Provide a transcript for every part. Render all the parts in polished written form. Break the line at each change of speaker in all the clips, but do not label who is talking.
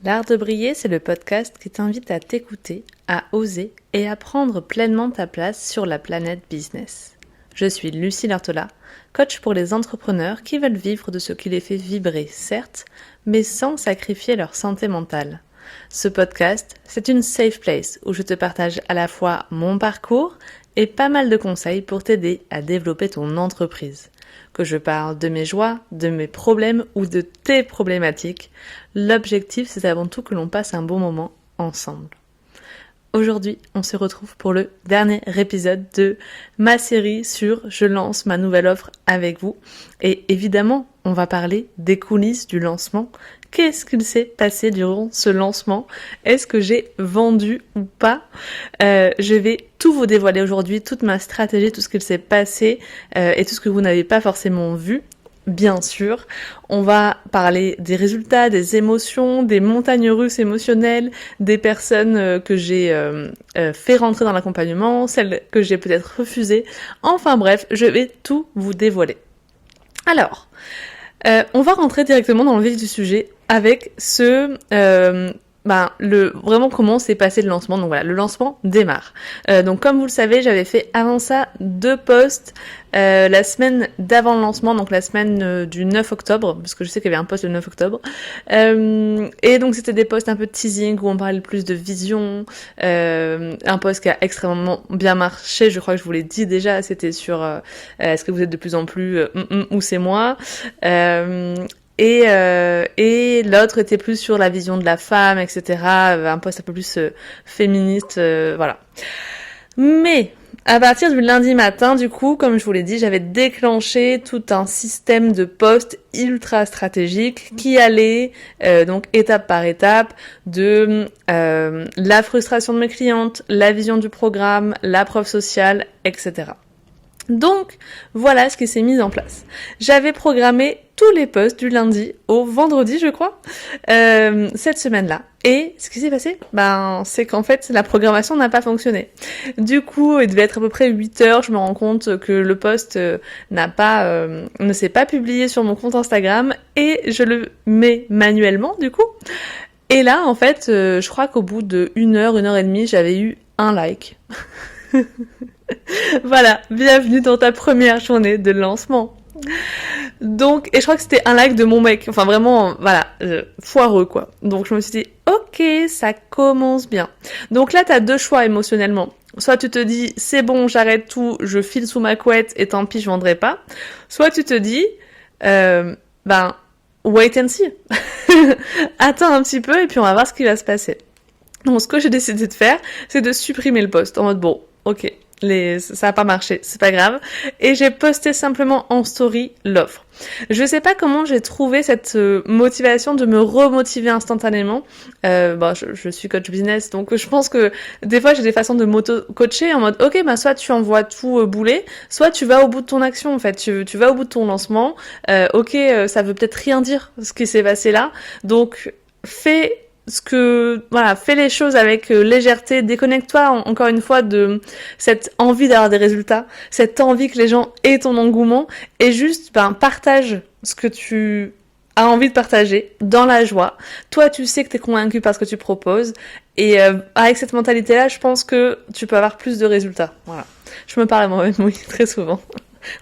L'art de briller, c'est le podcast qui t'invite à t'écouter, à oser et à prendre pleinement ta place sur la planète business. Je suis Lucie Lartola, coach pour les entrepreneurs qui veulent vivre de ce qui les fait vibrer, certes, mais sans sacrifier leur santé mentale. Ce podcast, c'est une safe place où je te partage à la fois mon parcours et pas mal de conseils pour t'aider à développer ton entreprise. Que je parle de mes joies, de mes problèmes ou de tes problématiques, l'objectif c'est avant tout que l'on passe un bon moment ensemble. Aujourd'hui, on se retrouve pour le dernier épisode de ma série sur « Je lance ma nouvelle offre avec vous ». Et évidemment, on va parler des coulisses du lancement. Qu'est-ce qu'il s'est passé durant ce lancement? Est-ce que j'ai vendu ou pas? Je vais tout vous dévoiler aujourd'hui, toute ma stratégie, tout ce qu'il s'est passé et tout ce que vous n'avez pas forcément vu. Bien sûr, on va parler des résultats, des émotions, des montagnes russes émotionnelles, des personnes que j'ai fait rentrer dans l'accompagnement, celles que j'ai peut-être refusées. Enfin bref, je vais tout vous dévoiler. Alors, on va rentrer directement dans le vif du sujet avec vraiment comment s'est passé le lancement. Donc voilà, le lancement démarre. Donc comme vous le savez, j'avais fait avant ça 2 posts la semaine d'avant le lancement, donc la semaine du 9 octobre, parce que je sais qu'il y avait un post le 9 octobre. Et donc c'était des posts un peu de teasing où on parlait plus de vision, un post qui a extrêmement bien marché, je crois que je vous l'ai dit déjà, c'était sur est-ce que vous êtes de plus en plus ou c'est moi. Et l'autre était plus sur la vision de la femme, etc. Un post un peu plus féministe, voilà. Mais à partir du lundi matin, du coup, comme je vous l'ai dit, j'avais déclenché tout un système de posts ultra stratégique qui allait donc étape par étape de la frustration de mes clientes, la vision du programme, la preuve sociale, etc. Donc, voilà ce qui s'est mis en place. J'avais programmé tous les posts du lundi au vendredi, je crois, cette semaine-là. Et ce qui s'est passé, c'est qu'en fait, la programmation n'a pas fonctionné. Du coup, il devait être à peu près 8 heures, je me rends compte que le post ne s'est pas publié sur mon compte Instagram et je le mets manuellement, du coup. Et là, en fait, je crois qu'au bout de 1 heure et demie, j'avais eu un like. Voilà, bienvenue dans ta première journée de lancement. Donc, et je crois que c'était un like de mon mec, enfin vraiment, voilà, foireux quoi. Donc je me suis dit, ok, ça commence bien. Donc là, t'as 2 choix émotionnellement. Soit tu te dis, c'est bon, j'arrête tout, je file sous ma couette et tant pis, je vendrai pas. Soit tu te dis, wait and see. Attends un petit peu et puis on va voir ce qui va se passer. Donc ce que j'ai décidé de faire, c'est de supprimer le post en mode bon, ok. Ça a pas marché, c'est pas grave. Et j'ai posté simplement en story l'offre. Je sais pas comment j'ai trouvé cette motivation de me remotiver instantanément. Je suis coach business, donc je pense que des fois j'ai des façons de m'auto-coacher en mode ok, soit tu envoies tout bouler, soit tu vas au bout de ton action en fait. Tu vas au bout de ton lancement. Ça veut peut-être rien dire ce qui s'est passé là. Donc fais les choses avec légèreté, déconnecte-toi encore une fois de cette envie d'avoir des résultats, cette envie que les gens aient ton engouement et juste partage ce que tu as envie de partager dans la joie. Toi, tu sais que t'es convaincu par ce que tu proposes et avec cette mentalité-là, je pense que tu peux avoir plus de résultats. Voilà. Je me parle à moi-même, oui, très souvent.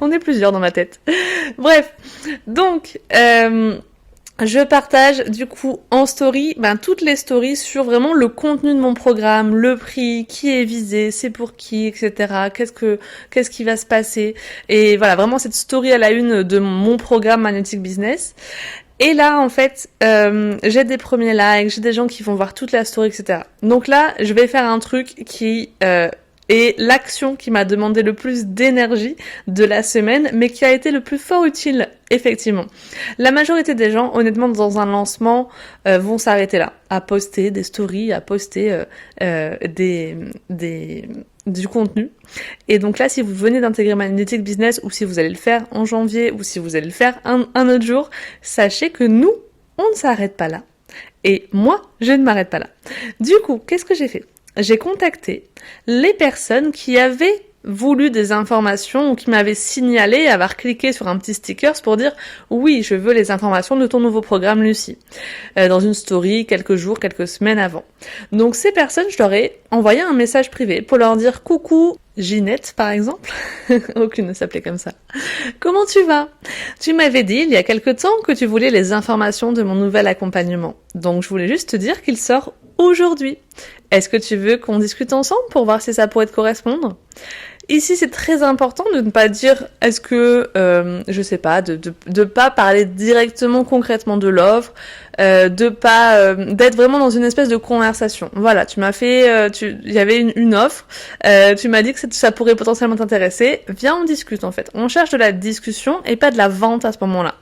On est plusieurs dans ma tête. Bref, donc je partage du coup en story toutes les stories sur vraiment le contenu de mon programme, le prix, qui est visé, c'est pour qui, etc. Qu'est-ce qui va se passer. Et voilà, vraiment cette story à la une de mon programme Magnetic Business. Et là, en fait, j'ai des premiers likes, j'ai des gens qui vont voir toute la story, etc. Donc là, je vais faire un truc qui est l'action qui m'a demandé le plus d'énergie de la semaine, mais qui a été le plus fort utile, effectivement. La majorité des gens, honnêtement, dans un lancement, vont s'arrêter là, à poster des stories, à poster du contenu. Et donc là, si vous venez d'intégrer Magnetic Business, ou si vous allez le faire en janvier, ou si vous allez le faire un autre jour, sachez que nous, on ne s'arrête pas là. Et moi, je ne m'arrête pas là. Du coup, qu'est-ce que j'ai fait ? J'ai contacté les personnes qui avaient voulu des informations ou qui m'avait signalé avoir cliqué sur un petit sticker pour dire oui, je veux les informations de ton nouveau programme Lucie, dans une story quelques jours, quelques semaines avant. Donc ces personnes, je leur ai envoyé un message privé pour leur dire coucou Ginette par exemple, aucune ne s'appelait comme ça. Comment tu vas? Tu m'avais dit il y a quelque temps que tu voulais les informations de mon nouvel accompagnement. Donc je voulais juste te dire qu'il sort aujourd'hui. Est-ce que tu veux qu'on discute ensemble pour voir si ça pourrait te correspondre? Ici, c'est très important de ne pas dire est-ce que, je sais pas, de pas parler directement concrètement de l'offre, de pas d'être vraiment dans une espèce de conversation. Voilà, tu m'as fait, il y avait une offre, tu m'as dit que ça pourrait potentiellement t'intéresser. Viens, on discute en fait. On cherche de la discussion et pas de la vente à ce moment-là.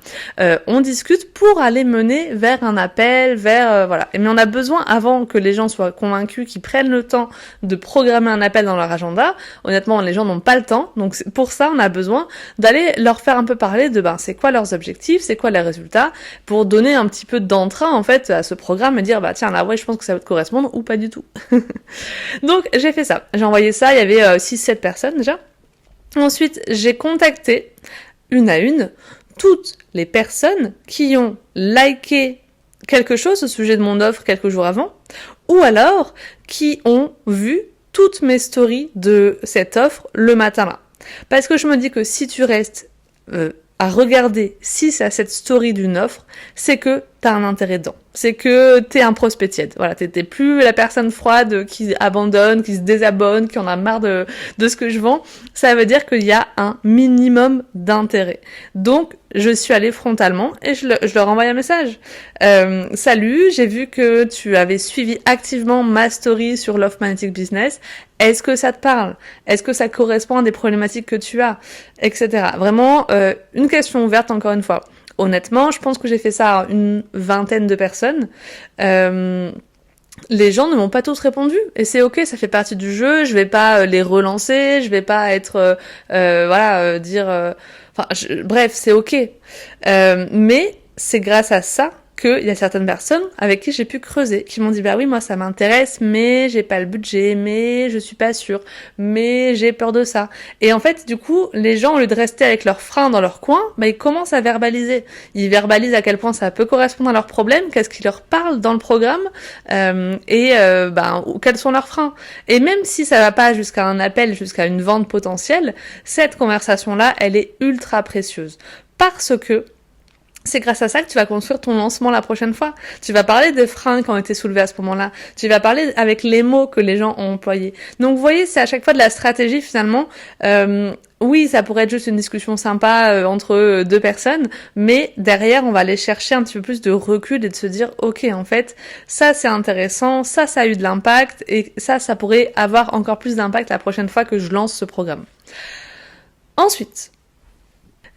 On discute pour aller mener vers un appel, vers voilà. Mais on a besoin, avant que les gens soient convaincus, qu'ils prennent le temps de programmer un appel dans leur agenda. Honnêtement, les gens n'ont pas le temps, donc pour ça on a besoin d'aller leur faire un peu parler de c'est quoi leurs objectifs, c'est quoi les résultats, pour donner un petit peu d'entrain en fait à ce programme et dire tiens là ouais je pense que ça va te correspondre ou pas du tout. Donc j'ai fait ça, j'ai envoyé ça, il y avait 6-7 personnes déjà. Ensuite j'ai contacté une à une toutes les personnes qui ont liké quelque chose au sujet de mon offre quelques jours avant, ou alors qui ont vu toutes mes stories de cette offre le matin là. Parce que je me dis que si tu restes à regarder si c'est à cette story d'une offre, c'est que t'as un intérêt dedans. C'est que t'es un prospect tiède. Voilà, t'es plus la personne froide qui abandonne, qui se désabonne, qui en a marre de ce que je vends. Ça veut dire qu'il y a un minimum d'intérêt. Donc, je suis allée frontalement et je leur envoie un message. Salut, j'ai vu que tu avais suivi activement ma story sur l'offre Magnetic Business. Est-ce que ça te parle? Est-ce que ça correspond à des problématiques que tu as? Etc. Vraiment, une question ouverte encore une fois. Honnêtement, je pense que j'ai fait ça à une vingtaine de personnes. Les gens ne m'ont pas tous répondu et c'est ok, ça fait partie du jeu. Je vais pas les relancer, je vais pas être dire. Bref, c'est ok. Mais c'est grâce à ça qu'il y a certaines personnes avec qui j'ai pu creuser, qui m'ont dit oui moi ça m'intéresse, mais j'ai pas le budget, mais je suis pas sûre, mais j'ai peur de ça. Et en fait du coup les gens au lieu de rester avec leurs freins dans leur coin, ils commencent à verbaliser. Ils verbalisent à quel point ça peut correspondre à leurs problèmes, qu'est-ce qui leur parle dans le programme quels sont leurs freins. Et même si ça va pas jusqu'à un appel, jusqu'à une vente potentielle, cette conversation là elle est ultra précieuse parce que c'est grâce à ça que tu vas construire ton lancement la prochaine fois. Tu vas parler des freins qui ont été soulevés à ce moment-là. Tu vas parler avec les mots que les gens ont employés. Donc, vous voyez, c'est à chaque fois de la stratégie, finalement. Oui, ça pourrait être juste une discussion sympa entre deux personnes, mais derrière, on va aller chercher un petit peu plus de recul et de se dire, ok, en fait, ça c'est intéressant, ça a eu de l'impact, et ça pourrait avoir encore plus d'impact la prochaine fois que je lance ce programme. Ensuite,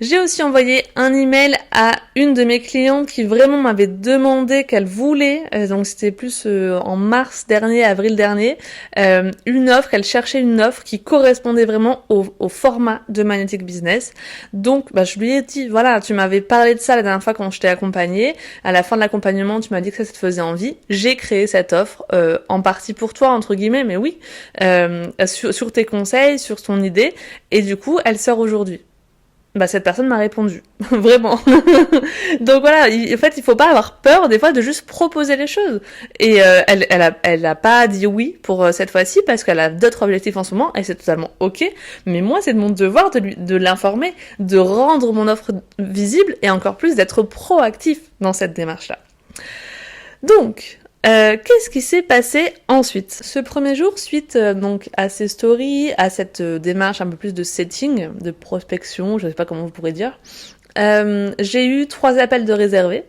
j'ai aussi envoyé un email à une de mes clientes qui vraiment m'avait demandé qu'elle voulait, donc c'était plus en mars dernier, avril dernier, une offre, elle cherchait une offre qui correspondait vraiment au format de Magnetic Business. Donc je lui ai dit, voilà, tu m'avais parlé de ça la dernière fois quand je t'ai accompagnée, à la fin de l'accompagnement tu m'as dit que ça te faisait envie, j'ai créé cette offre en partie pour toi entre guillemets, mais oui, sur tes conseils, sur ton idée, et du coup elle sort aujourd'hui. Cette personne m'a répondu. Vraiment. Donc voilà, en fait, il faut pas avoir peur, des fois, de juste proposer les choses. Et elle a pas dit oui pour cette fois-ci, parce qu'elle a d'autres objectifs en ce moment, et c'est totalement ok. Mais moi, c'est de mon devoir de l'informer, de rendre mon offre visible, et encore plus d'être proactif dans cette démarche-là. Donc, qu'est-ce qui s'est passé ensuite? Ce premier jour, suite donc à ces stories, à cette démarche un peu plus de setting, de prospection, je sais pas comment vous pourrez dire, j'ai eu 3 appels de réservés.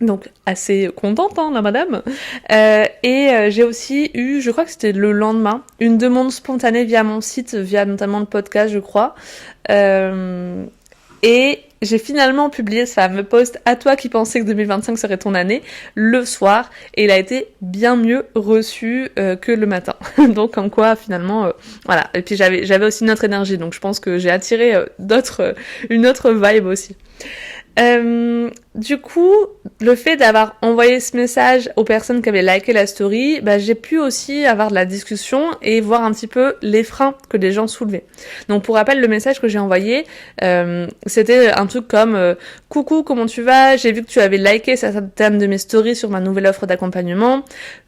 Donc assez contente la madame. Et j'ai aussi eu, je crois que c'était le lendemain, une demande spontanée via mon site, via notamment le podcast je crois. Et j'ai finalement publié ce fameux post « À toi qui pensais que 2025 serait ton année » le soir, et il a été bien mieux reçu que le matin. Donc comme quoi finalement, voilà. Et puis j'avais aussi une autre énergie, donc je pense que j'ai attiré une autre vibe aussi. du coup, le fait d'avoir envoyé ce message aux personnes qui avaient liké la story, bah, j'ai pu aussi avoir de la discussion et voir un petit peu les freins que les gens soulevaient. Donc pour rappel, le message que j'ai envoyé, c'était un truc comme coucou, comment tu vas? J'ai vu que tu avais liké certaines de mes stories sur ma nouvelle offre d'accompagnement.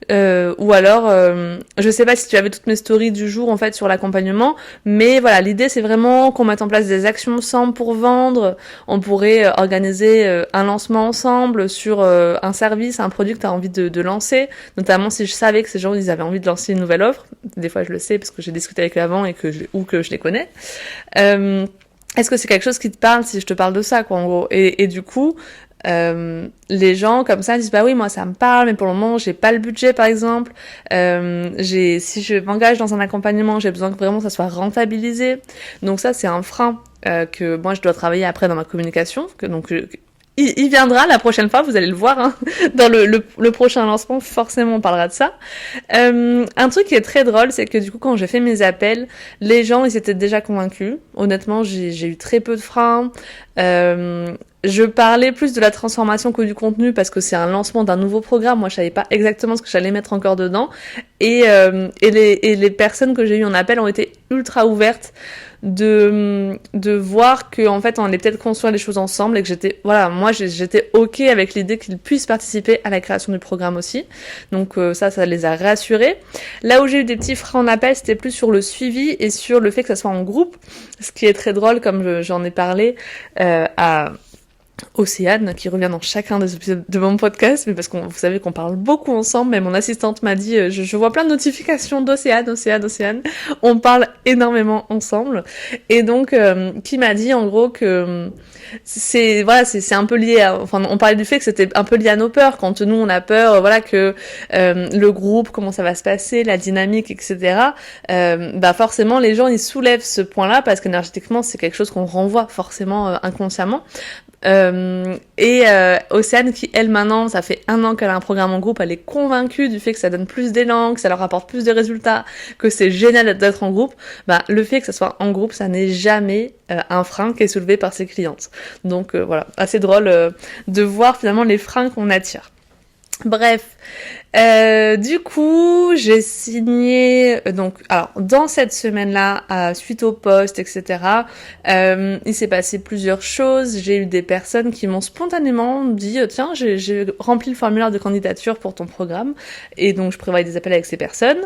Ou alors, je sais pas si tu avais toutes mes stories du jour en fait sur l'accompagnement, mais voilà, l'idée c'est vraiment qu'on mette en place des actions ensemble pour vendre. On pourrait organiser un lancement ensemble sur un service, un produit que tu as envie de lancer, notamment si je savais que ces gens ils avaient envie de lancer une nouvelle offre. Des fois je le sais parce que j'ai discuté avec eux avant et que je les connais. Est-ce que c'est quelque chose qui te parle si je te parle de ça, quoi, en gros? Et du coup, les gens comme ça disent bah oui, moi ça me parle, mais pour le moment j'ai pas le budget, par exemple. Si je m'engage dans un accompagnement, j'ai besoin que vraiment ça soit rentabilisé. Donc ça c'est un frein que moi je dois travailler après dans ma communication. Il viendra la prochaine fois, vous allez le voir, hein. Dans le prochain lancement, forcément on parlera de ça. Un truc qui est très drôle, c'est que du coup quand j'ai fait mes appels, les gens ils étaient déjà convaincus. Honnêtement, j'ai eu très peu de freins. Je parlais plus de la transformation que du contenu parce que c'est un lancement d'un nouveau programme. Moi, je savais pas exactement ce que j'allais mettre encore dedans. Et les personnes que j'ai eues en appel ont été ultra ouvertes de voir que en fait on allait peut-être construire les choses ensemble et que j'étais ok avec l'idée qu'ils puissent participer à la création du programme aussi. Donc ça les a rassurés. Là où j'ai eu des petits freins en appel, c'était plus sur le suivi et sur le fait que ça soit en groupe, ce qui est très drôle comme j'en ai parlé à Océane, qui revient dans chacun des épisodes de mon podcast, mais parce que vous savez qu'on parle beaucoup ensemble, mais mon assistante m'a dit, je vois plein de notifications d'Océane, on parle énormément ensemble, et donc, qui m'a dit en gros que c'est un peu lié on parlait du fait que c'était un peu lié à nos peurs, quand nous on a peur, que le groupe, comment ça va se passer, la dynamique, etc., forcément les gens ils soulèvent ce point-là, parce qu'énergétiquement c'est quelque chose qu'on renvoie forcément inconsciemment. Océane qui elle maintenant ça fait 1 an qu'elle a un programme en groupe, elle est convaincue du fait que ça donne plus d'élan, que ça leur apporte plus de résultats, que c'est génial d'être en groupe. Le fait que ça soit en groupe, ça n'est jamais un frein qui est soulevé par ses clientes. Donc voilà, assez drôle de voir finalement les freins qu'on attire. Bref, du coup, j'ai signé alors dans cette semaine-là, suite au post, etc. Il s'est passé plusieurs choses. J'ai eu des personnes qui m'ont spontanément dit tiens, j'ai rempli le formulaire de candidature pour ton programme, et donc je prévoyais des appels avec ces personnes.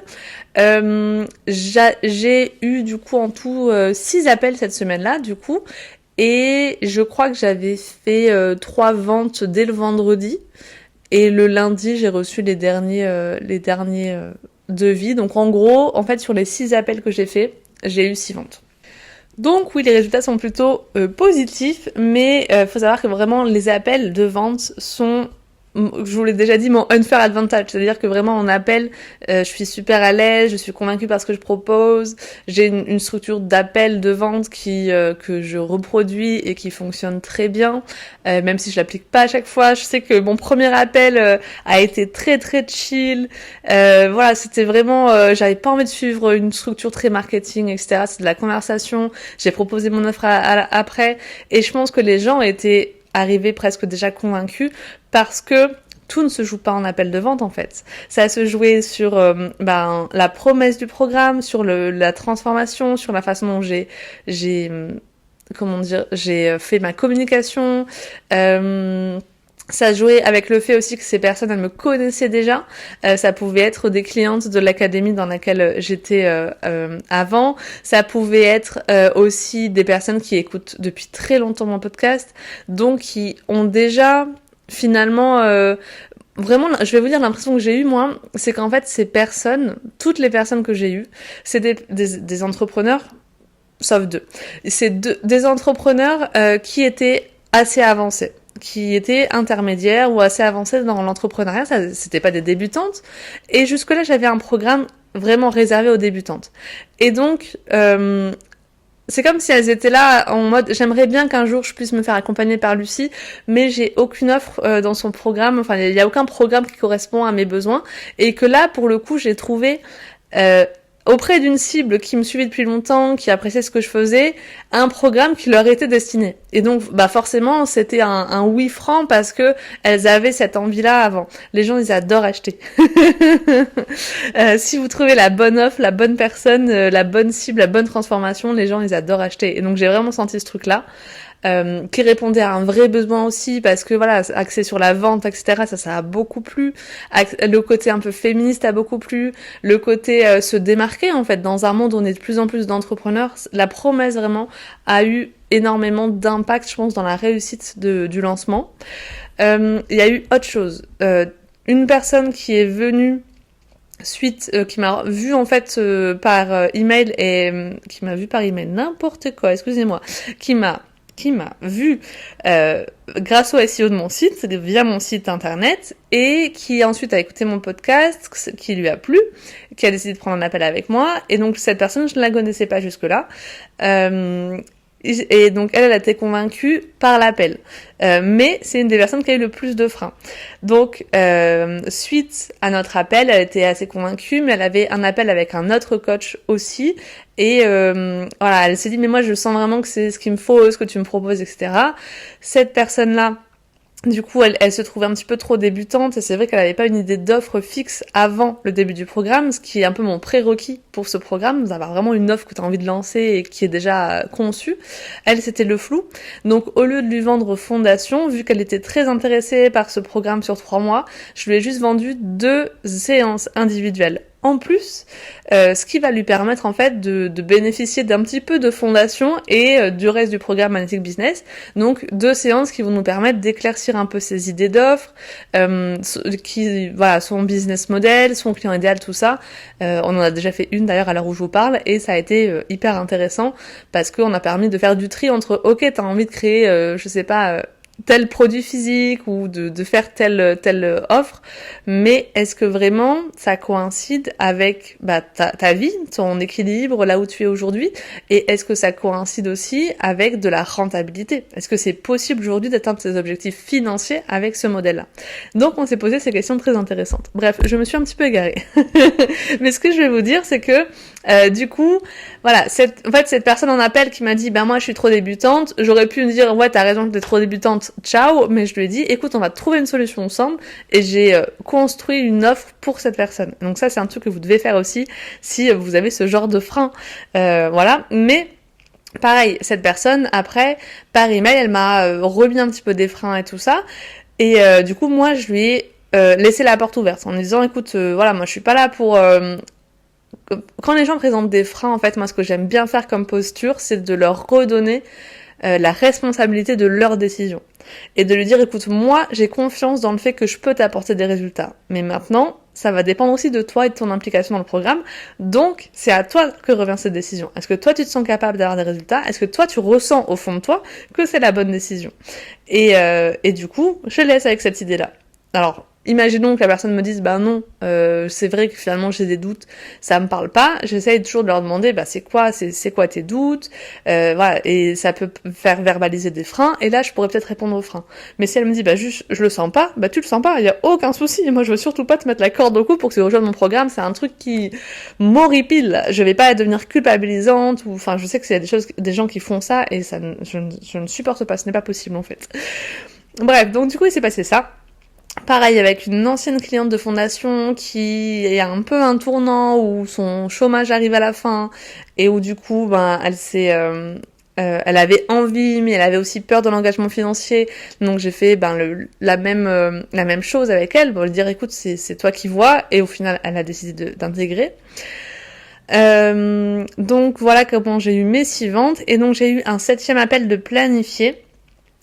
J'ai eu du coup en tout 6 appels cette semaine-là, du coup, et je crois que j'avais fait 3 ventes dès le vendredi. Et le lundi, j'ai reçu les derniers devis. Donc en gros, en fait, sur les 6 appels que j'ai faits, j'ai eu 6 ventes. Donc oui, les résultats sont plutôt positifs, mais faut savoir que vraiment les appels de vente sont, je vous l'ai déjà dit, mon unfair advantage, c'est-à-dire que vraiment en appel, je suis super à l'aise, je suis convaincue par ce que je propose, j'ai une structure d'appel de vente que je reproduis et qui fonctionne très bien, même si je l'applique pas à chaque fois. Je sais que mon premier appel a été très très chill, c'était vraiment, j'avais pas envie de suivre une structure très marketing, etc. C'est de la conversation, j'ai proposé mon offre après, et je pense que les gens étaient arrivés presque déjà convaincus, parce que tout ne se joue pas en appel de vente en fait. Ça se jouait sur la promesse du programme, sur la transformation, sur la façon dont j'ai fait ma communication. Ça jouait avec le fait aussi que ces personnes, elles me connaissaient déjà. Ça pouvait être des clientes de l'académie dans laquelle j'étais avant. Ça pouvait être aussi des personnes qui écoutent depuis très longtemps mon podcast, donc qui ont déjà finalement... Vraiment, je vais vous dire l'impression que j'ai eue, moi, c'est qu'en fait, toutes les personnes que j'ai eues, c'est des entrepreneurs, sauf 2. C'est des entrepreneurs qui étaient assez avancés, qui étaient intermédiaires ou assez avancés dans l'entrepreneuriat. Ça, c'était pas des débutantes. Et jusque-là, j'avais un programme vraiment réservé aux débutantes. Et donc, c'est comme si elles étaient là en mode j'aimerais bien qu'un jour je puisse me faire accompagner par Lucie, mais j'ai aucune offre dans son programme, enfin il y a aucun programme qui correspond à mes besoins, et que là pour le coup j'ai trouvé auprès d'une cible qui me suivait depuis longtemps, qui appréciait ce que je faisais, un programme qui leur était destiné. Et donc, bah forcément, c'était un oui franc parce que elles avaient cette envie-là avant. Les gens, ils adorent acheter. Si vous trouvez la bonne offre, la bonne personne, la bonne cible, la bonne transformation, les gens, ils adorent acheter. Et donc, j'ai vraiment senti ce truc-là. Qui répondait à un vrai besoin aussi parce que voilà, axé sur la vente, etc. Ça a beaucoup plu. Le côté un peu féministe a beaucoup plu. Le côté se démarquer en fait dans un monde où on est de plus en plus d'entrepreneurs. La promesse vraiment a eu énormément d'impact, je pense, dans la réussite du lancement. Il y a eu autre chose. Une personne qui est venue qui m'a vu en fait par email et qui m'a vu par email n'importe quoi, excusez-moi, qui m'a vu grâce au SEO de mon site, via mon site internet, et qui ensuite a écouté mon podcast, qui lui a plu, qui a décidé de prendre un appel avec moi, et donc cette personne, je ne la connaissais pas jusque-là, et donc elle a été convaincue par l'appel. Mais c'est une des personnes qui a eu le plus de freins. Donc suite à notre appel, elle était assez convaincue, mais elle avait un appel avec un autre coach aussi. Et voilà, elle s'est dit mais moi je sens vraiment que c'est ce qu'il me faut, ce que tu me proposes, etc. Cette personne-là, du coup, elle se trouvait un petit peu trop débutante et c'est vrai qu'elle n'avait pas une idée d'offre fixe avant le début du programme, ce qui est un peu mon prérequis pour ce programme, d'avoir vraiment une offre que tu as envie de lancer et qui est déjà conçue. Elle, c'était le flou. Donc, au lieu de lui vendre fondation, vu qu'elle était très intéressée par ce programme sur 3 mois, je lui ai juste vendu 2 séances individuelles. En plus, ce qui va lui permettre en fait de bénéficier d'un petit peu de fondation et du reste du programme Magnetic Business. Donc 2 séances qui vont nous permettre d'éclaircir un peu ses idées d'offres, son business model, son client idéal, tout ça. On en a déjà fait une d'ailleurs à l'heure où je vous parle et ça a été hyper intéressant parce qu'on a permis de faire du tri entre ok, t'as envie de créer, tel produit physique ou de faire telle offre, mais est-ce que vraiment ça coïncide avec ta vie, ton équilibre, là où tu es aujourd'hui, et est-ce que ça coïncide aussi avec de la rentabilité? Est-ce que c'est possible aujourd'hui d'atteindre ses objectifs financiers avec ce modèle-là? Donc on s'est posé ces questions très intéressantes. Bref, je me suis un petit peu égarée. Mais ce que je vais vous dire, c'est que du coup, voilà, cette personne en appel qui m'a dit, moi je suis trop débutante, j'aurais pu me dire, ouais t'as raison, t'es trop débutante, ciao, mais je lui ai dit, écoute, on va trouver une solution ensemble, et j'ai construit une offre pour cette personne. Donc ça, c'est un truc que vous devez faire aussi si vous avez ce genre de frein, voilà. Mais pareil, cette personne, après, par email, elle m'a remis un petit peu des freins et tout ça, et du coup, moi, je lui ai laissé la porte ouverte en lui disant, écoute, voilà, moi je suis pas là pour... Quand les gens présentent des freins, en fait, moi ce que j'aime bien faire comme posture, c'est de leur redonner la responsabilité de leur décision. Et de lui dire, écoute, moi j'ai confiance dans le fait que je peux t'apporter des résultats. Mais maintenant, ça va dépendre aussi de toi et de ton implication dans le programme. Donc, c'est à toi que revient cette décision. Est-ce que toi tu te sens capable d'avoir des résultats? Est-ce que toi tu ressens au fond de toi que c'est la bonne décision? Et du coup, je laisse avec cette idée-là. Alors, imaginons que la personne me dise non, c'est vrai que finalement j'ai des doutes, ça me parle pas. J'essaye toujours de leur demander c'est quoi tes doutes, voilà, et ça peut faire verbaliser des freins. Et là je pourrais peut-être répondre aux freins. Mais si elle me dit juste je le sens pas, tu le sens pas, il y a aucun souci. Moi je veux surtout pas te mettre la corde au cou pour que tu rejoignes mon programme. C'est un truc qui m'horripile. Je vais pas devenir culpabilisante ou je sais que c'est des gens qui font ça et ça, je ne supporte pas. Ce n'est pas possible en fait. Bref, donc du coup il s'est passé ça. Pareil avec une ancienne cliente de fondation qui est un peu un tournant où son chômage arrive à la fin et où du coup elle avait envie mais elle avait aussi peur de l'engagement financier, donc j'ai fait la même chose avec elle pour lui dire écoute c'est toi qui vois, et au final elle a décidé d'intégrer. Donc voilà comment j'ai eu mes 6 ventes, et donc j'ai eu un 7e appel de planifié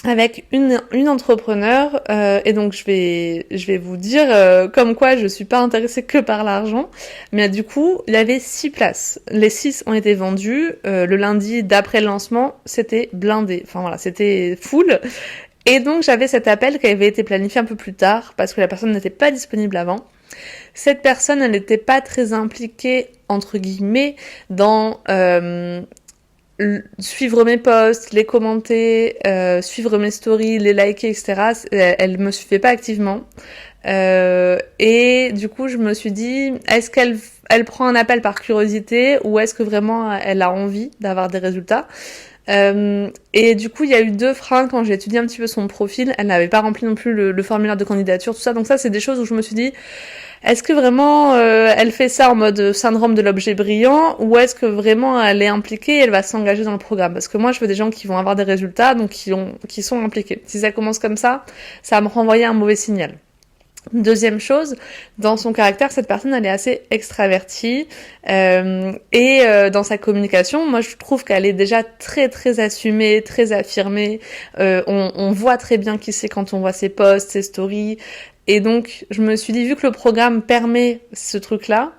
avec une entrepreneur, et donc je vais vous dire comme quoi je suis pas intéressée que par l'argent, mais du coup il y avait 6 places, les 6 ont été vendues, le lundi d'après le lancement c'était blindé, c'était full, et donc j'avais cet appel qui avait été planifié un peu plus tard parce que la personne n'était pas disponible avant. Cette personne, elle n'était pas très impliquée entre guillemets dans suivre mes posts, les commenter, suivre mes stories, les liker, etc. Elle me suivait pas activement. Et du coup, je me suis dit, est-ce qu'elle prend un appel par curiosité ou est-ce que vraiment elle a envie d'avoir des résultats? Et du coup, il y a eu 2 freins quand j'ai étudié un petit peu son profil. Elle n'avait pas rempli non plus le formulaire de candidature, tout ça. Donc ça, c'est des choses où je me suis dit, est-ce que vraiment elle fait ça en mode syndrome de l'objet brillant, ou est-ce que vraiment elle est impliquée et elle va s'engager dans le programme? Parce que moi, je veux des gens qui vont avoir des résultats, donc qui sont impliqués. Si ça commence comme ça va me renvoyer un mauvais signal. Deuxième chose, dans son caractère, cette personne, elle est assez extravertie et dans sa communication, moi je trouve qu'elle est déjà très très assumée, très affirmée. On voit très bien qui c'est quand on voit ses posts, ses stories. Et donc, je me suis dit, vu que le programme permet ce truc-là,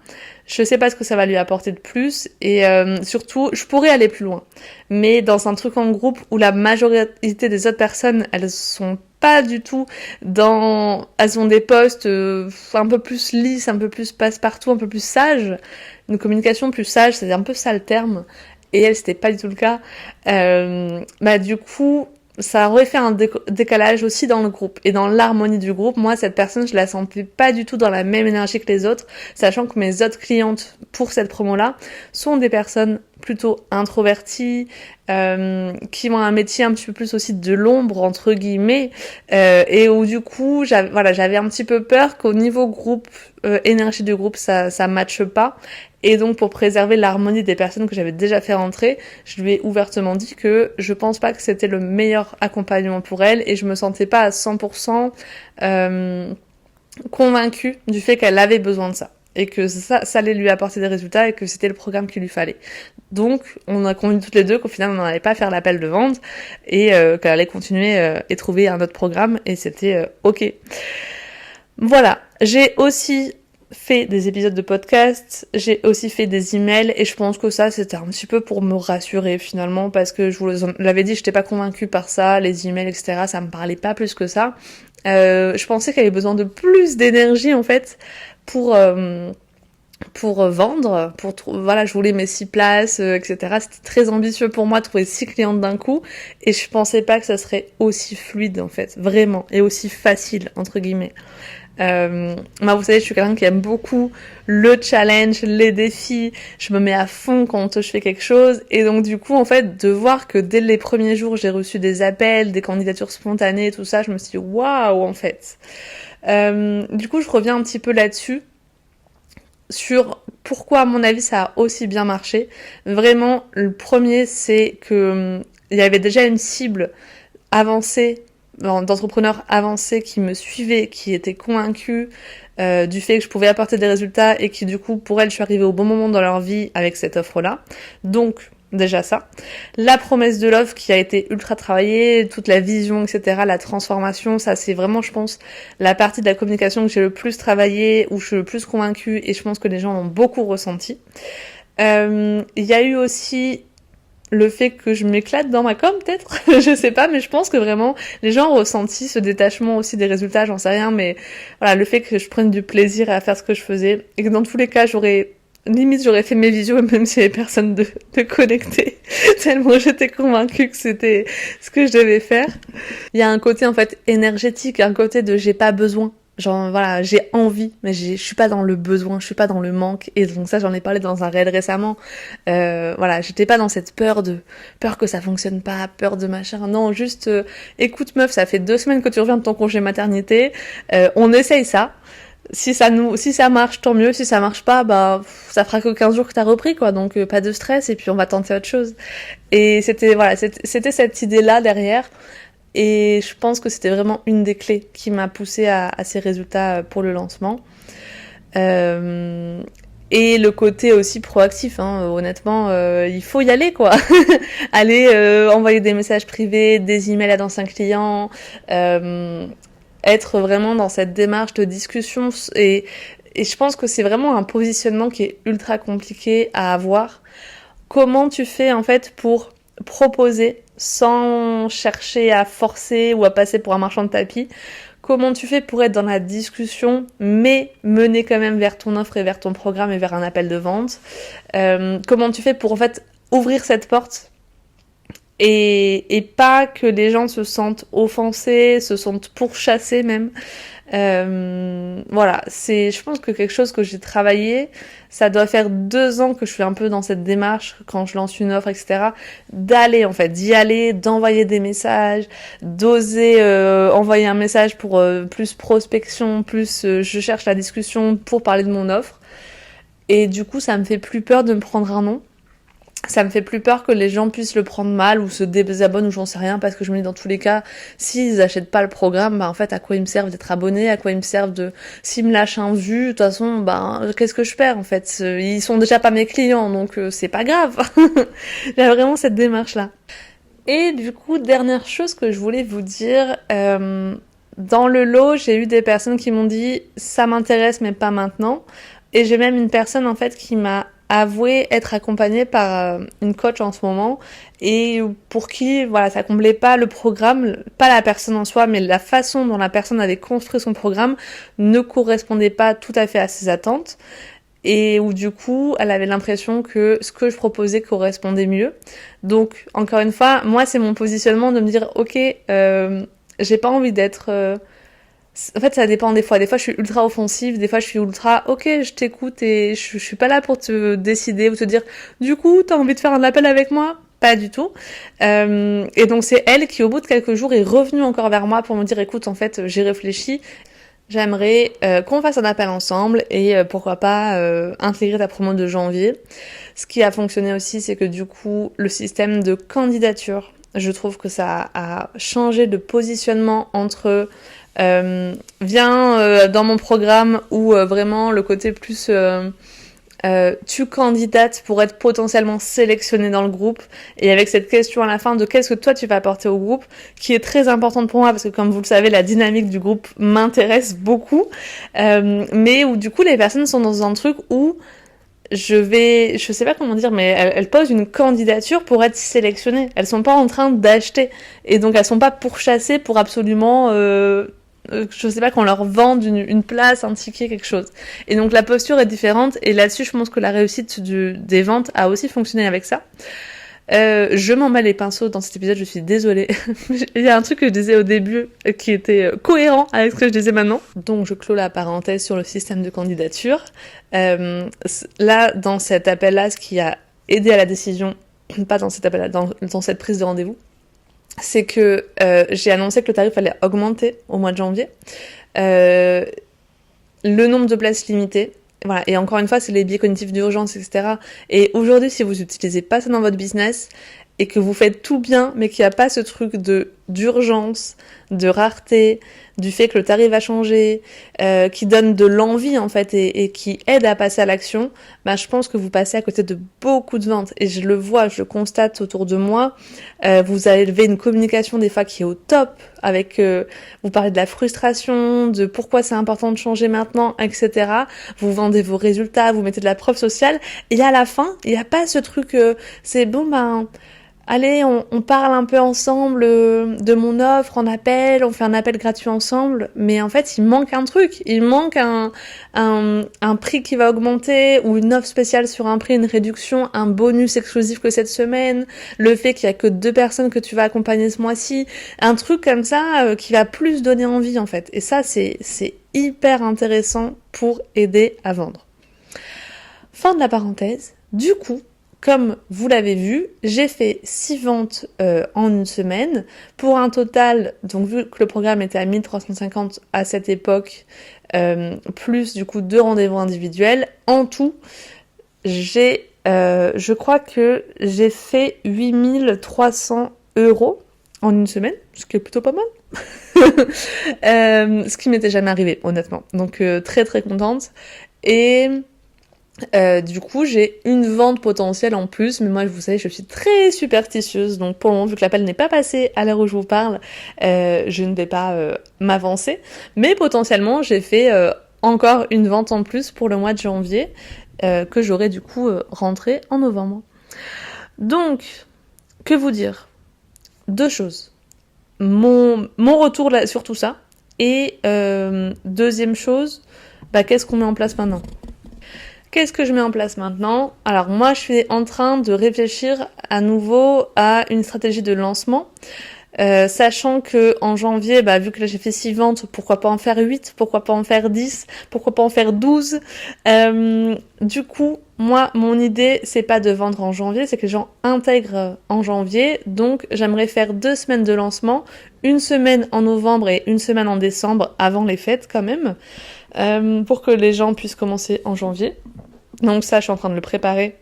je sais pas ce que ça va lui apporter de plus et surtout, je pourrais aller plus loin. Mais dans un truc en groupe où la majorité des autres personnes, elles sont pas du tout elles ont des posts un peu plus lisses, un peu plus passe-partout, un peu plus sages, une communication plus sage, c'est un peu ça le terme, et elle, c'était pas du tout le cas. Du coup, ça aurait fait un décalage aussi dans le groupe et dans l'harmonie du groupe. Moi, cette personne, je la sentais pas du tout dans la même énergie que les autres, sachant que mes autres clientes pour cette promo-là sont des personnes plutôt introverties, qui ont un métier un petit peu plus aussi de l'ombre, entre guillemets, et où du coup, j'avais un petit peu peur qu'au niveau groupe, énergie du groupe, ça matche pas. Et donc, pour préserver l'harmonie des personnes que j'avais déjà fait rentrer, je lui ai ouvertement dit que je pense pas que c'était le meilleur accompagnement pour elle et je me sentais pas à 100% convaincue du fait qu'elle avait besoin de ça. Et que ça allait lui apporter des résultats et que c'était le programme qu'il lui fallait. Donc, on a convenu toutes les deux qu'au final, on n'allait pas faire l'appel de vente et qu'elle allait continuer et trouver un autre programme et c'était OK. Voilà. J'ai aussi fait des épisodes de podcast, j'ai aussi fait des emails et je pense que ça c'était un petit peu pour me rassurer finalement parce que je vous l'avais dit, j'étais pas convaincue par ça, les emails etc, ça me parlait pas plus que ça. Je pensais qu'elle avait besoin de plus d'énergie en fait pour vendre, voilà, je voulais mes 6 places, etc. C'était très ambitieux pour moi de trouver 6 clientes d'un coup et je pensais pas que ça serait aussi fluide en fait, vraiment, et aussi facile entre guillemets. Moi, vous savez, je suis quelqu'un qui aime beaucoup le challenge, les défis. Je me mets à fond quand je fais quelque chose. Et donc, du coup, en fait, de voir que dès les premiers jours, j'ai reçu des appels, des candidatures spontanées, tout ça, je me suis dit, waouh, en fait. Du coup, je reviens un petit peu là-dessus, sur pourquoi, à mon avis, ça a aussi bien marché. Vraiment, le premier, c'est que il y avait déjà une cible avancée d'entrepreneurs avancés qui me suivaient, qui étaient convaincus du fait que je pouvais apporter des résultats et qui du coup pour elles je suis arrivée au bon moment dans leur vie avec cette offre-là. Donc déjà ça. La promesse de l'offre qui a été ultra travaillée, toute la vision, etc., la transformation, ça c'est vraiment je pense la partie de la communication que j'ai le plus travaillé, où je suis le plus convaincue et je pense que les gens l'ont beaucoup ressenti. Il y a eu aussi le fait que je m'éclate dans ma com, peut-être, je sais pas, mais je pense que vraiment les gens ont ressenti ce détachement aussi des résultats, j'en sais rien, mais voilà, le fait que je prenne du plaisir à faire ce que je faisais et que dans tous les cas j'aurais fait mes visios même s'il y avait personne de connecté, tellement j'étais convaincue que c'était ce que je devais faire. Il y a un côté en fait énergétique, un côté de j'ai pas besoin. Genre voilà, j'ai envie, mais je suis pas dans le besoin, je suis pas dans le manque, et donc ça j'en ai parlé dans un réel récemment. Voilà, j'étais pas dans cette peur que ça fonctionne pas, peur de machin. Non, juste écoute meuf, ça fait 2 semaines que tu reviens de ton congé maternité, on essaye ça. Si ça marche, tant mieux. Si ça marche pas, bah ça fera que 15 jours que t'as repris quoi, donc pas de stress et puis on va tenter autre chose. Et c'était cette idée là derrière. Et je pense que c'était vraiment une des clés qui m'a poussée à ces résultats pour le lancement. Et le côté aussi proactif, hein, honnêtement, il faut y aller, quoi. Aller envoyer des messages privés, des emails à d'anciens clients, être vraiment dans cette démarche de discussion. Et je pense que c'est vraiment un positionnement qui est ultra compliqué à avoir. Comment tu fais, en fait, pour proposer sans chercher à forcer ou à passer pour un marchand de tapis? Comment tu fais pour être dans la discussion, mais mener quand même vers ton offre et vers ton programme et vers un appel de vente? Comment tu fais pour en fait ouvrir cette porte et pas que les gens se sentent offensés, se sentent pourchassés même, Voilà, c'est, je pense que quelque chose que j'ai travaillé, ça doit faire 2 ans que je suis un peu dans cette démarche, quand je lance une offre, etc., d'aller, en fait, d'y aller, d'envoyer des messages, d'oser envoyer un message pour plus prospection, plus je cherche la discussion pour parler de mon offre. Et du coup, ça me fait plus peur de me prendre un nom. Ça me fait plus peur que les gens puissent le prendre mal ou se désabonnent ou j'en sais rien, parce que je me dis dans tous les cas, s'ils achètent pas le programme, bah en fait à quoi ils me servent d'être abonnés, à quoi ils me servent de, s'ils me lâchent un vu, de toute façon, bah qu'est-ce que je perds en fait, ils sont déjà pas mes clients, donc c'est pas grave. J'ai vraiment cette démarche là. Et du coup, dernière chose que je voulais vous dire, dans le lot, j'ai eu des personnes qui m'ont dit ça m'intéresse mais pas maintenant. Et j'ai même une personne en fait qui m'a avoué être accompagnée par une coach en ce moment et pour qui voilà, ça comblait pas le programme, pas la personne en soi, mais la façon dont la personne avait construit son programme ne correspondait pas tout à fait à ses attentes. Et où du coup, elle avait l'impression que ce que je proposais correspondait mieux. Donc, encore une fois, moi, c'est mon positionnement de me dire, ok, j'ai pas envie d'être... En fait, ça dépend des fois. Des fois, je suis ultra offensive. Des fois, je suis ultra, ok, je t'écoute et je suis pas là pour te décider ou te dire, du coup, t'as envie de faire un appel avec moi? Pas du tout. Et donc, c'est elle qui, au bout de quelques jours, est revenue encore vers moi pour me dire, écoute, en fait, j'ai réfléchi. J'aimerais qu'on fasse un appel ensemble et pourquoi pas intégrer ta promo de janvier. Ce qui a fonctionné aussi, c'est que du coup, le système de candidature, je trouve que ça a changé de positionnement entre viens dans mon programme ou vraiment le côté plus tu candidates pour être potentiellement sélectionné dans le groupe, et avec cette question à la fin de qu'est-ce que toi tu vas apporter au groupe, qui est très importante pour moi parce que comme vous le savez, la dynamique du groupe m'intéresse beaucoup, mais où du coup les personnes sont dans un truc où je sais pas comment dire, mais elles posent une candidature pour être sélectionnées. Elles sont pas en train d'acheter. Et donc elles sont pas pourchassées pour absolument, je sais pas, qu'on leur vende une place, un ticket, quelque chose. Et donc la posture est différente. Et là-dessus, je pense que la réussite des ventes a aussi fonctionné avec ça. Je m'en bats les pinceaux dans cet épisode, je suis désolée. Il y a un truc que je disais au début qui était cohérent avec ce que je disais maintenant. Donc je clôt la parenthèse sur le système de candidature. Là, dans cet appel-là, ce qui a aidé à la décision, pas dans cet appel-là, dans cette prise de rendez-vous, c'est que j'ai annoncé que le tarif allait augmenter au mois de janvier. Le nombre de places limitées. Voilà. Et encore une fois, c'est les biais cognitifs d'urgence, etc. Et aujourd'hui, si vous n'utilisez pas ça dans votre business et que vous faites tout bien, mais qu'il n'y a pas ce truc d'urgence, de rareté, du fait que le tarif va changer, qui donne de l'envie en fait et qui aide à passer à l'action, bah, je pense que vous passez à côté de beaucoup de ventes. Et je le vois, je le constate autour de moi. Vous avez élevé une communication des fois qui est au top, avec vous parlez de la frustration, de pourquoi c'est important de changer maintenant, etc. Vous vendez vos résultats, vous mettez de la preuve sociale, et à la fin, il n'y a pas ce truc, c'est bon ben... Allez, on parle un peu ensemble de mon offre, on appelle, on fait un appel gratuit ensemble, mais en fait, il manque un truc, il manque un prix qui va augmenter, ou une offre spéciale sur un prix, une réduction, un bonus exclusif que cette semaine, le fait qu'il y a que 2 personnes que tu vas accompagner ce mois-ci, un truc comme ça qui va plus donner envie en fait. Et ça, c'est hyper intéressant pour aider à vendre. Fin de la parenthèse. Du coup, comme vous l'avez vu, j'ai fait 6 ventes en une semaine, pour un total, donc vu que le programme était à 1350 à cette époque, plus du coup 2 rendez-vous individuels, en tout, je crois que j'ai fait 8300 € en une semaine, ce qui est plutôt pas mal. Ce qui m'était jamais arrivé, honnêtement. Donc très très contente. Et... du coup, j'ai une vente potentielle en plus, mais moi, vous savez, je suis très superstitieuse, donc pour le moment, vu que l'appel n'est pas passé à l'heure où je vous parle, je ne vais pas m'avancer, mais potentiellement, j'ai fait encore une vente en plus pour le mois de janvier, que j'aurai du coup rentré en novembre. Donc, que vous dire ? 2 choses. Mon retour là, sur tout ça, et deuxième chose, bah, qu'est-ce qu'on met en place maintenant ? Qu'est-ce que je mets en place maintenant ? Alors moi, je suis en train de réfléchir à nouveau à une stratégie de lancement. sachant que en janvier, vu que là j'ai fait 6 ventes, pourquoi pas en faire 8, pourquoi pas en faire 10, pourquoi pas en faire 12. Du coup, moi, mon idée, c'est pas de vendre en janvier, c'est que les gens intègrent en janvier. Donc, j'aimerais faire 2 semaines de lancement, une semaine en novembre et une semaine en décembre, avant les fêtes quand même, pour que les gens puissent commencer en janvier. Donc ça, je suis en train de le préparer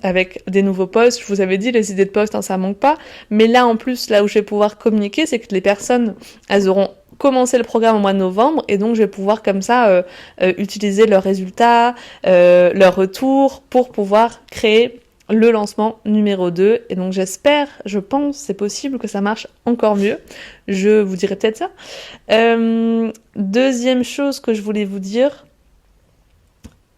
avec des nouveaux posts. Je vous avais dit, les idées de posts, ça manque pas. Mais là, en plus, là où je vais pouvoir communiquer, c'est que les personnes, elles auront commencé le programme au mois de novembre, et donc je vais pouvoir comme ça utiliser leurs résultats, leurs retours, pour pouvoir créer le lancement numéro 2. Et donc j'espère, je pense, c'est possible que ça marche encore mieux. Je vous dirai peut-être ça. Deuxième chose que je voulais vous dire,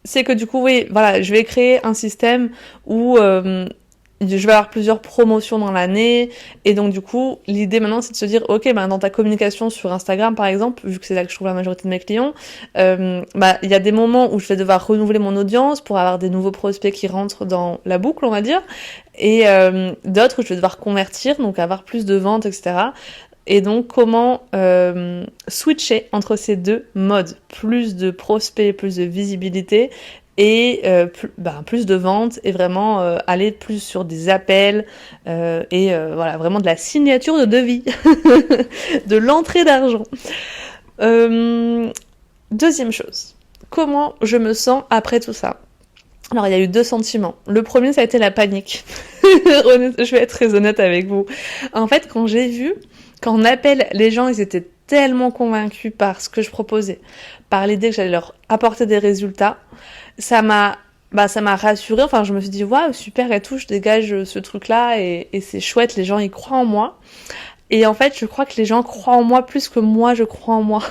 c'est que du coup, oui, voilà, je vais créer un système où je vais avoir plusieurs promotions dans l'année, et donc du coup, l'idée maintenant, c'est de se dire, ok, dans ta communication sur Instagram, par exemple, vu que c'est là que je trouve la majorité de mes clients, il y a des moments où je vais devoir renouveler mon audience pour avoir des nouveaux prospects qui rentrent dans la boucle, on va dire, et d'autres où je vais devoir convertir, donc avoir plus de ventes, etc. Et donc, comment switcher entre ces deux modes, plus de prospects, plus de visibilité, et plus de ventes, et vraiment aller plus sur des appels, voilà, vraiment de la signature de devis, de l'entrée d'argent. Deuxième chose, comment je me sens après tout ça? Alors, il y a eu 2 sentiments. Le premier, ça a été la panique. Je vais être très honnête avec vous. En fait, quand j'ai vu qu'en appel, les gens, ils étaient tellement convaincus par ce que je proposais, par l'idée que j'allais leur apporter des résultats, ça m'a rassurée. Enfin, je me suis dit, waouh, super et tout, je dégage ce truc-là, et c'est chouette, les gens, ils croient en moi. Et en fait, je crois que les gens croient en moi plus que moi, je crois en moi.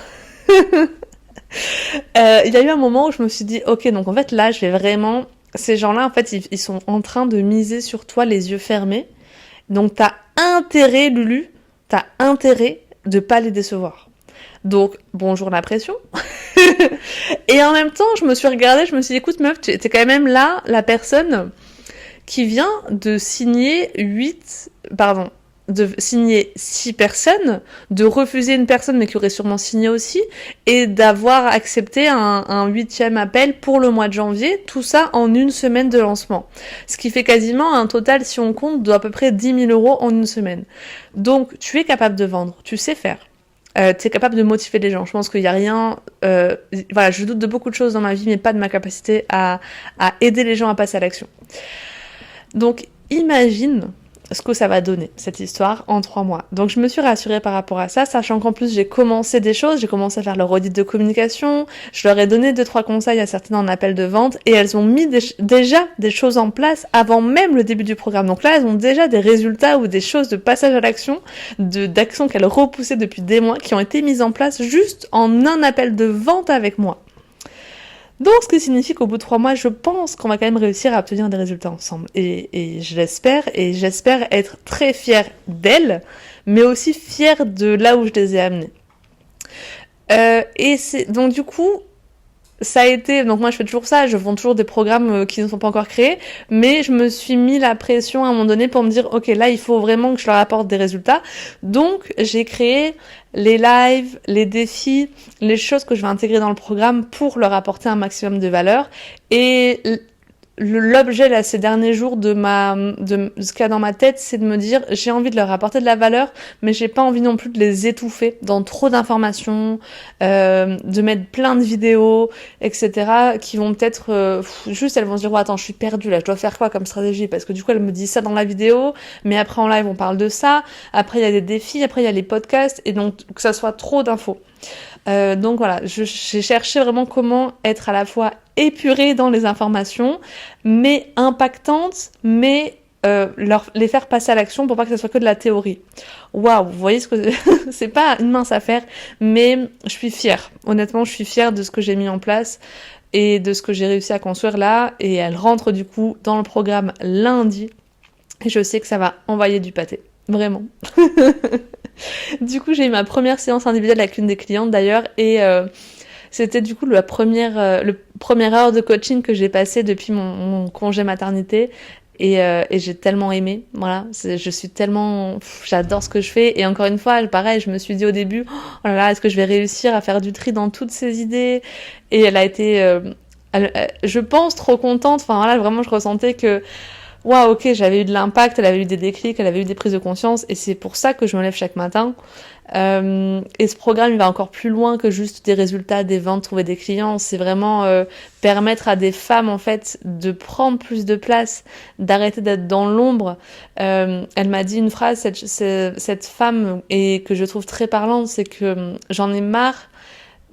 Il y a eu un moment où je me suis dit, ok, donc en fait, là, je vais vraiment... Ces gens-là, en fait, ils sont en train de miser sur toi les yeux fermés. Donc, t'as intérêt, Lulu, t'as intérêt de pas les décevoir. Donc, bonjour la pression. Et en même temps, je me suis regardée, je me suis dit, écoute meuf, t'es quand même là, la personne qui vient de signer 6 personnes, de refuser une personne mais qui aurait sûrement signé aussi, et d'avoir accepté un 8e appel pour le mois de janvier, tout ça en une semaine de lancement. Ce qui fait quasiment un total, si on compte, d'à peu près 10 000 euros en une semaine. Donc, tu es capable de vendre, tu sais faire. Tu es capable de motiver les gens. Je pense qu'il n'y a rien... voilà, je doute de beaucoup de choses dans ma vie, mais pas de ma capacité à aider les gens à passer à l'action. Donc, imagine ce que ça va donner, cette histoire, en 3 mois. Donc je me suis rassurée par rapport à ça, sachant qu'en plus j'ai commencé des choses, j'ai commencé à faire leur audit de communication, je leur ai donné 2-3 conseils à certaines en appel de vente, et elles ont mis déjà des choses en place avant même le début du programme. Donc là, elles ont déjà des résultats ou des choses de passage à l'action, d'actions qu'elles repoussaient depuis des mois, qui ont été mises en place juste en un appel de vente avec moi. Donc, ce qui signifie qu'au bout de 3 mois, je pense qu'on va quand même réussir à obtenir des résultats ensemble. Et je l'espère, et j'espère être très fière d'elles, mais aussi fière de là où je les ai amenées. Donc du coup, ça a été, donc moi je fais toujours ça, je vends toujours des programmes qui ne sont pas encore créés, mais je me suis mis la pression à un moment donné pour me dire, ok, là il faut vraiment que je leur apporte des résultats. Donc j'ai créé les lives, les défis, les choses que je vais intégrer dans le programme pour leur apporter un maximum de valeur. Et l'objet là ces derniers jours de ce qu'il y a dans ma tête, c'est de me dire, j'ai envie de leur apporter de la valeur, mais j'ai pas envie non plus de les étouffer dans trop d'informations, de mettre plein de vidéos, etc., qui vont peut-être juste, elles vont se dire, ouais, attends, je suis perdue là, je dois faire quoi comme stratégie, parce que du coup elle me dit ça dans la vidéo, mais après en live on parle de ça, après il y a des défis, après il y a les podcasts, et donc que ça soit trop d'infos. Donc voilà, j'ai cherché vraiment comment être à la fois épurée dans les informations, mais impactante, mais les faire passer à l'action pour pas que ça soit que de la théorie. Waouh, vous voyez ce que c'est pas une mince affaire, mais je suis fière. Honnêtement, je suis fière de ce que j'ai mis en place et de ce que j'ai réussi à construire là, et elle rentre du coup dans le programme lundi, et je sais que ça va envoyer du pâté. Vraiment. Du coup, j'ai eu ma première séance individuelle avec une des clientes d'ailleurs, et c'était du coup le première heure de coaching que j'ai passé depuis mon congé maternité, et j'ai tellement aimé. Voilà, je suis tellement, j'adore ce que je fais. Et encore une fois, pareil, je me suis dit au début, oh là là, est-ce que je vais réussir à faire du tri dans toutes ces idées? Et elle a été, je pense, trop contente. Enfin voilà, vraiment, je ressentais que waouh, ok, j'avais eu de l'impact, elle avait eu des déclics, elle avait eu des prises de conscience, et c'est pour ça que je me lève chaque matin. Et ce programme, il va encore plus loin que juste des résultats, des ventes, trouver des clients. C'est vraiment permettre à des femmes, en fait, de prendre plus de place, d'arrêter d'être dans l'ombre. Elle m'a dit une phrase, cette femme, et que je trouve très parlante, c'est que j'en ai marre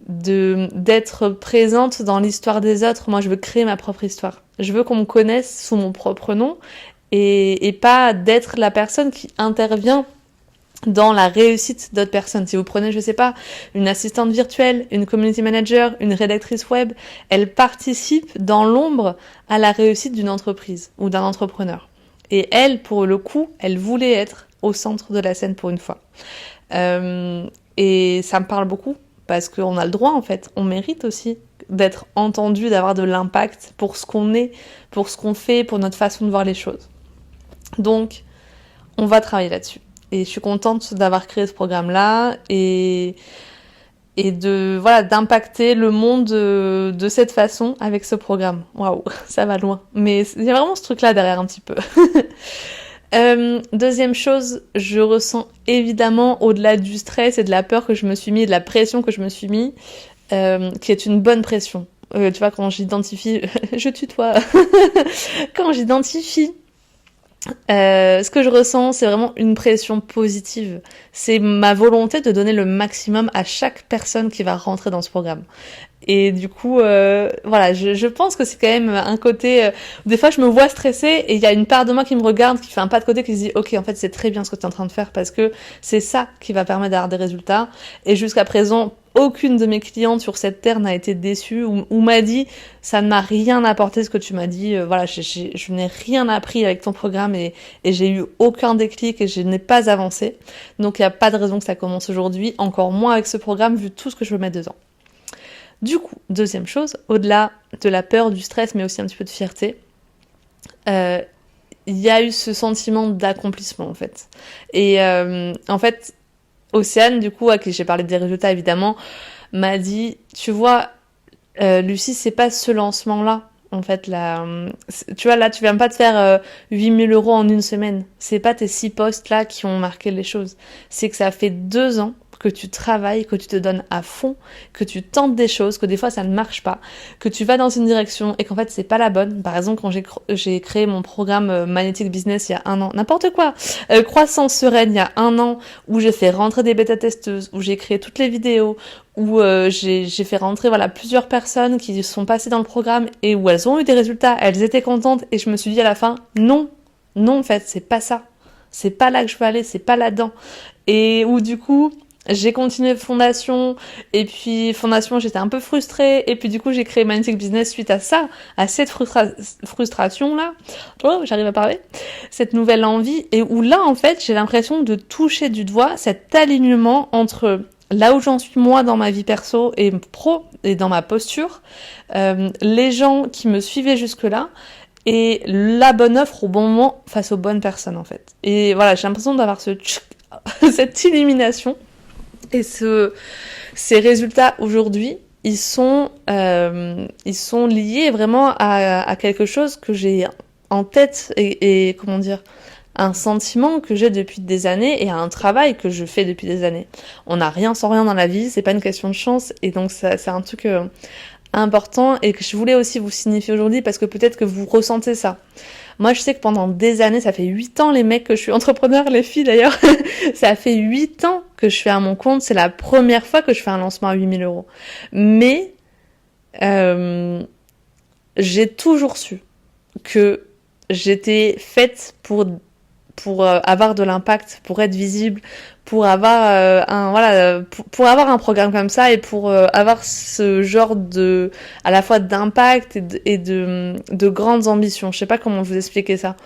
d'être présente dans l'histoire des autres. Moi, je veux créer ma propre histoire. Je veux qu'on me connaisse sous mon propre nom et pas d'être la personne qui intervient dans la réussite d'autres personnes. Si vous prenez, je sais pas, une assistante virtuelle, une community manager, une rédactrice web, elle participe dans l'ombre à la réussite d'une entreprise ou d'un entrepreneur. Et elle, pour le coup, elle voulait être au centre de la scène pour une fois. Et ça me parle beaucoup parce qu'on a le droit, en fait. On mérite aussi d'être entendu, d'avoir de l'impact pour ce qu'on est, pour ce qu'on fait, pour notre façon de voir les choses. Donc, on va travailler là-dessus. Et je suis contente d'avoir créé ce programme-là et de voilà d'impacter le monde de cette façon avec ce programme. Waouh, ça va loin. Mais il y a vraiment ce truc-là derrière un petit peu. Deuxième chose, je ressens évidemment au-delà du stress et de la peur que je me suis mis, de la pression que je me suis mis, qui est une bonne pression. Tu vois, quand j'identifie, je tutoie, quand j'identifie ce que je ressens, c'est vraiment une pression positive. C'est ma volonté de donner le maximum à chaque personne qui va rentrer dans ce programme. Et du coup, voilà, je pense que c'est quand même un côté... des fois, je me vois stressée et il y a une part de moi qui me regarde, qui fait un pas de côté, qui se dit « Ok, en fait, c'est très bien ce que tu es en train de faire parce que c'est ça qui va permettre d'avoir des résultats. » Et jusqu'à présent, aucune de mes clientes sur cette terre n'a été déçue ou m'a dit « Ça ne m'a rien apporté ce que tu m'as dit. Voilà, je n'ai rien appris avec ton programme et j'ai eu aucun déclic et je n'ai pas avancé. » Donc, il n'y a pas de raison que ça commence aujourd'hui, encore moins avec ce programme vu tout ce que je veux mettre dedans. Du coup, deuxième chose, au-delà de la peur, du stress, mais aussi un petit peu de fierté, il y a eu ce sentiment d'accomplissement, en fait. Et en fait, Océane, du coup, à qui j'ai parlé des résultats, évidemment, m'a dit, tu vois, Lucie, c'est pas ce lancement-là, en fait, là, tu vois, là, tu viens pas de faire 8 000 € en une semaine. C'est pas tes 6 posts-là qui ont marqué les choses. C'est que ça fait 2 ans que tu travailles, que tu te donnes à fond, que tu tentes des choses, que des fois ça ne marche pas, que tu vas dans une direction et qu'en fait c'est pas la bonne. Par exemple, quand j'ai créé mon programme Magnetic Business il y a 1 an, n'importe quoi, Croissance Sereine il y a 1 an, où j'ai fait rentrer des bêta-testeuses, où j'ai créé toutes les vidéos, où j'ai fait rentrer voilà plusieurs personnes qui sont passées dans le programme et où elles ont eu des résultats, elles étaient contentes et je me suis dit à la fin, non en fait, c'est pas ça. C'est pas là que je veux aller, c'est pas là-dedans. Et où du coup, j'ai continué Fondation, et puis Fondation, j'étais un peu frustrée, et puis du coup, j'ai créé Magnetic Business suite à ça, à cette frustration-là. Oh, j'arrive à parler. Cette nouvelle envie, et où là, en fait, j'ai l'impression de toucher du doigt cet alignement entre là où j'en suis moi dans ma vie perso et pro, et dans ma posture, les gens qui me suivaient jusque-là, et la bonne offre au bon moment face aux bonnes personnes, en fait. Et voilà, j'ai l'impression d'avoir cette illumination. Et ces résultats aujourd'hui, ils sont liés vraiment à quelque chose que j'ai en tête et comment dire, un sentiment que j'ai depuis des années et un travail que je fais depuis des années. On n'a rien sans rien dans la vie, c'est pas une question de chance et donc c'est un truc important et que je voulais aussi vous signifier aujourd'hui parce que peut-être que vous ressentez ça. Moi, je sais que pendant des années, ça fait 8 ans, les mecs, que je suis entrepreneur, les filles d'ailleurs, ça fait 8 ans que je suis à mon compte, c'est la première fois que je fais un lancement à 8 000 €. Mais j'ai toujours su que j'étais faite pour avoir de l'impact, pour être visible, pour avoir pour avoir un programme comme ça et pour avoir ce genre de à la fois d'impact et de grandes ambitions. Je sais pas comment vous expliquer ça.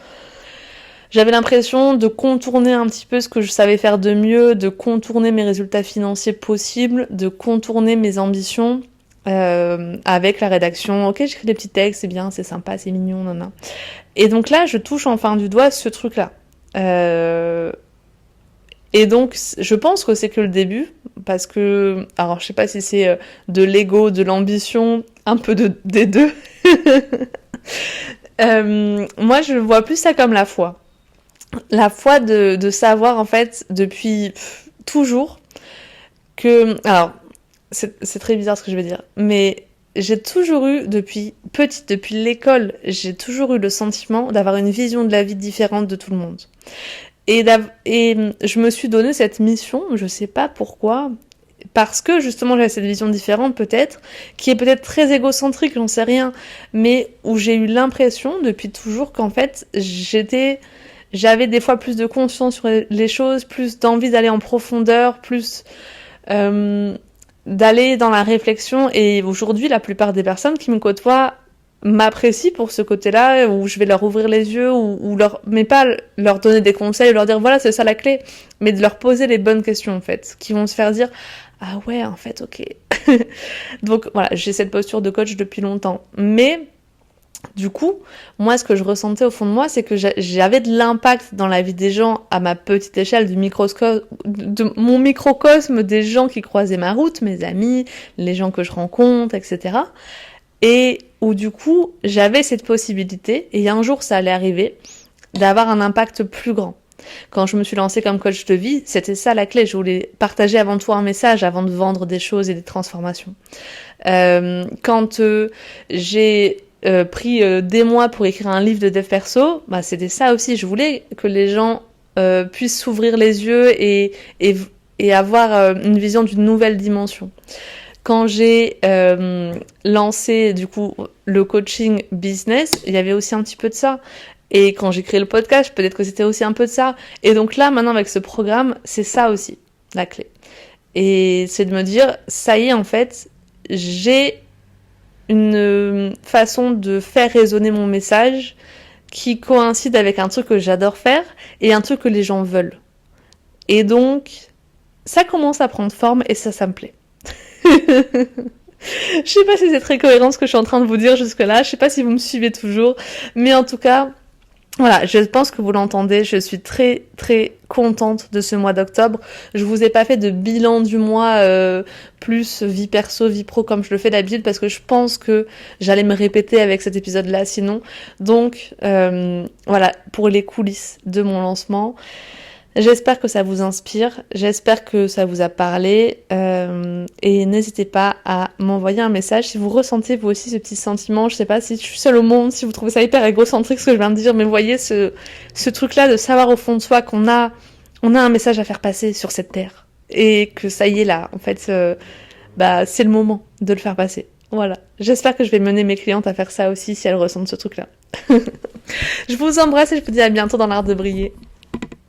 J'avais l'impression de contourner un petit peu ce que je savais faire de mieux, de contourner mes résultats financiers possibles, de contourner mes ambitions avec la rédaction. Ok, j'écris des petits textes, c'est bien, c'est sympa, c'est mignon, nan. Et donc là, je touche enfin du doigt ce truc-là. Et donc, je pense que c'est que le début, parce que, alors je sais pas si c'est de l'ego, de l'ambition, un peu des deux. Moi, je vois plus ça comme la foi. La foi de savoir, en fait, depuis toujours, que... Alors, c'est très bizarre ce que je vais dire, mais j'ai toujours eu, depuis petite, depuis l'école, j'ai toujours eu le sentiment d'avoir une vision de la vie différente de tout le monde. Et je me suis donné cette mission, je sais pas pourquoi, parce que justement j'avais cette vision différente peut-être, qui est peut-être très égocentrique, j'en sais rien, mais où j'ai eu l'impression depuis toujours qu'en fait j'avais des fois plus de confiance sur les choses, plus d'envie d'aller en profondeur, plus d'aller dans la réflexion. Et aujourd'hui, la plupart des personnes qui me côtoient m'apprécient pour ce côté-là, où je vais leur ouvrir les yeux, mais pas leur donner des conseils, leur dire voilà c'est ça la clé, mais de leur poser les bonnes questions en fait, qui vont se faire dire ah ouais en fait ok. Donc voilà, j'ai cette posture de coach depuis longtemps, mais du coup, moi, ce que je ressentais au fond de moi, c'est que j'avais de l'impact dans la vie des gens à ma petite échelle, de mon microcosme, des gens qui croisaient ma route, mes amis, les gens que je rencontre, etc. Et où du coup, j'avais cette possibilité, et un jour ça allait arriver, d'avoir un impact plus grand. Quand je me suis lancée comme coach de vie, c'était ça la clé. Je voulais partager avant tout un message, avant de vendre des choses et des transformations. Quand j'ai pris des mois pour écrire un livre de dev perso, bah c'était ça aussi. Je voulais que les gens puissent s'ouvrir les yeux et avoir une vision d'une nouvelle dimension. Quand j'ai lancé du coup le coaching business, il y avait aussi un petit peu de ça. Et quand j'ai créé le podcast, peut-être que c'était aussi un peu de ça. Et donc là, maintenant avec ce programme, c'est ça aussi la clé. Et c'est de me dire, ça y est en fait, j'ai une façon de faire résonner mon message qui coïncide avec un truc que j'adore faire et un truc que les gens veulent. Et donc, ça commence à prendre forme et ça me plaît. Je sais pas si c'est très cohérent ce que je suis en train de vous dire jusque-là, je sais pas si vous me suivez toujours, mais en tout cas, voilà, je pense que vous l'entendez, je suis très très contente de ce mois d'octobre. Je vous ai pas fait de bilan du mois plus vie perso, vie pro comme je le fais d'habitude parce que je pense que j'allais me répéter avec cet épisode-là sinon. Donc voilà, pour les coulisses de mon lancement. J'espère que ça vous inspire, j'espère que ça vous a parlé et n'hésitez pas à m'envoyer un message si vous ressentez vous aussi ce petit sentiment. Je sais pas si je suis seule au monde, si vous trouvez ça hyper égocentrique ce que je viens de dire, mais voyez ce truc-là de savoir au fond de soi qu'on a un message à faire passer sur cette terre et que ça y est là, en fait, c'est le moment de le faire passer. Voilà, j'espère que je vais mener mes clientes à faire ça aussi si elles ressentent ce truc-là. Je vous embrasse et je vous dis à bientôt dans l'art de briller.